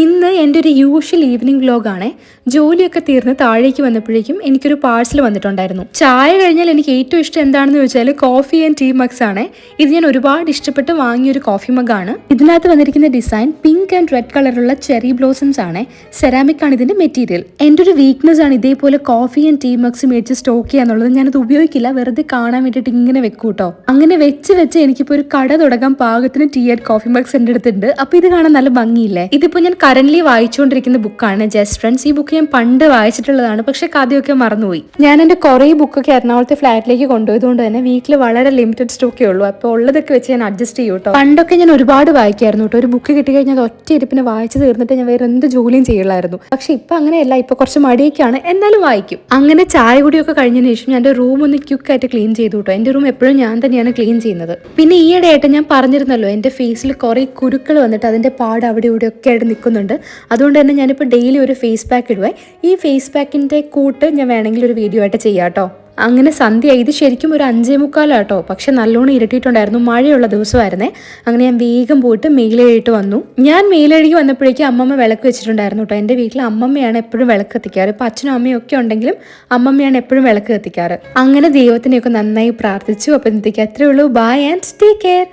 ഇന്ന് എൻ്റെ ഒരു യൂഷ്വൽ ഈവനിങ് വ്ലോഗാണ്. ജോലിയൊക്കെ തീർന്ന് താഴേക്ക് വന്നപ്പോഴേക്കും എനിക്കൊരു പാഴ്സൽ വന്നിട്ടുണ്ടായിരുന്നു. ചായ കഴിഞ്ഞാൽ എനിക്ക് ഏറ്റവും ഇഷ്ടം എന്താണെന്ന് ചോദിച്ചാൽ കോഫി ആൻഡ് ടീ മഗ്സ് ആണ്. ഇത് ഞാൻ ഒരുപാട് ഇഷ്ടപ്പെട്ട് വാങ്ങിയൊരു കോഫി മഗ്ഗാണ്. ഇതിനകത്ത് വന്നിരിക്കുന്ന ഡിസൈൻ പിങ്ക് ആൻഡ് റെഡ് കളറുള്ള ചെറി ബ്ലോസംസ് ആണ്. സെറാമിക് ആണ് ഇതിന്റെ മെറ്റീരിയൽ. എൻ്റെ ഒരു വീക്ക്നെസ് ആണ് ഇതേപോലെ കോഫി ആൻഡ് ടീ മഗ്സ് മേടിച്ച് സ്റ്റോക്ക് ചെയ്യാന്നുള്ളത്. ഞാനത് ഉപയോഗിക്കില്ല, വെറുതെ കാണാൻ വേണ്ടിയിട്ട് ഇങ്ങനെ വെക്കൂട്ടോ. അങ്ങനെ വെച്ച് എനിക്കിപ്പോൾ ഒരു കട തുടങ്ങാൻ പാകത്തിന് ടീ ആൻഡ് കോഫി മഗ്സ് എൻ്റെ അടുത്തുണ്ട്. അപ്പോൾ ഇത് കാണാൻ നല്ല ഭംഗിയില്ലേ? ഇതിപ്പോൾ ഞാൻ കറന്റ് വായിച്ചുകൊണ്ടിരിക്കുന്ന ബുക്കാണ് ജസ്റ്റ് ഫ്രണ്ട്സ്. ഈ ബുക്ക് ഞാൻ പണ്ട് വായിച്ചിട്ടുള്ളതാണ്, പക്ഷെ കഥയൊക്കെ മറന്നുപോയി. ഞാൻ എൻ്റെ കുറേ ബുക്കൊക്കെ എറണാകുളത്തെ ഫ്ലാറ്റിലേക്ക് കൊണ്ടുപോയതുകൊണ്ട് തന്നെ വീട്ടിൽ വളരെ ലിമിറ്റഡ് സ്റ്റോക്കേ ഉള്ളൂ. അപ്പോൾ ഉള്ളതൊക്കെ വെച്ച് ഞാൻ അഡ്ജസ്റ്റ് ചെയ്യും കേട്ടോ. പണ്ടൊക്കെ ഞാൻ ഒരുപാട് വായിക്കായിരുന്നു കേട്ടോ. ഒരു ബുക്ക് കിട്ടിക്കഴിഞ്ഞാൽ അത് ഒറ്റ ഇരിപ്പിന് വായിച്ച് തീർന്നിട്ട് ഞാൻ വേറെ എന്ത് ജോലിയും ചെയ്യില്ലായിരുന്നു. പക്ഷെ ഇപ്പം അങ്ങനെയല്ല, ഇപ്പൊ കുറച്ച് മടിയൊക്കെയാണ്, എന്നാലും വായിക്കും. അങ്ങനെ ചായ കുടിയൊക്കെ കഴിഞ്ഞതിന് ശേഷം ഞാൻ എൻ്റെ റൂം ഒന്ന് ക്വിക്കായിട്ട് ക്ലീൻ ചെയ്തു കേട്ടോ. എൻ്റെ റൂം എപ്പോഴും ഞാൻ തന്നെയാണ് ക്ലീൻ ചെയ്യുന്നത്. പിന്നെ ഈയിടെയായിട്ട് ഞാൻ പറഞ്ഞിരുന്നല്ലോ, എൻ്റെ ഫേസിൽ കുറേ കുരുക്കൾ വന്നിട്ട് അതിൻ്റെ പാട് അവിടെ ഇവിടെ ഒക്കെ ആയിട്ട് നിൽക്കുന്നുണ്ട്. അതുകൊണ്ട് തന്നെ ഞാനിപ്പോൾ ഡെയിലി ഒരു ഫേസ് പാക്ക് ഇടുവേ. ഈ ഫേസ് പാക്കിൻ്റെ കൂട്ട് ഞാൻ വേണമെങ്കിൽ ഒരു വീഡിയോ ആയിട്ട് ചെയ്യാം കേട്ടോ. അങ്ങനെ സന്ധ്യ, ഇത് ശരിക്കും ഒരു 5:45 പക്ഷെ നല്ലോണം ഇരട്ടിയിട്ടുണ്ടായിരുന്നു. മഴയുള്ള ദിവസമായിരുന്നേ. അങ്ങനെ ഞാൻ വേഗം പോയിട്ട് മേലെഴുതിട്ട് വന്നു. ഞാൻ മേലെഴുകി വന്നപ്പോഴേക്കും അമ്മമ്മ വിളക്ക് വെച്ചിട്ടുണ്ടായിരുന്നു കേട്ടോ. എൻ്റെ വീട്ടിൽ അമ്മമ്മയാണ് എപ്പോഴും വിളക്ക് കത്തിക്കാറ്. ഇപ്പം അച്ഛനും അമ്മയും ഒക്കെ ഉണ്ടെങ്കിലും അമ്മമ്മയാണ് എപ്പോഴും വിളക്ക് കത്തിക്കാറ്. അങ്ങനെ ദൈവത്തിനെയൊക്കെ നന്നായി പ്രാർത്ഥിച്ചു. അപ്പം ഇന്നത്തേക്ക് അത്രേ ഉള്ളൂ. Bye and take care.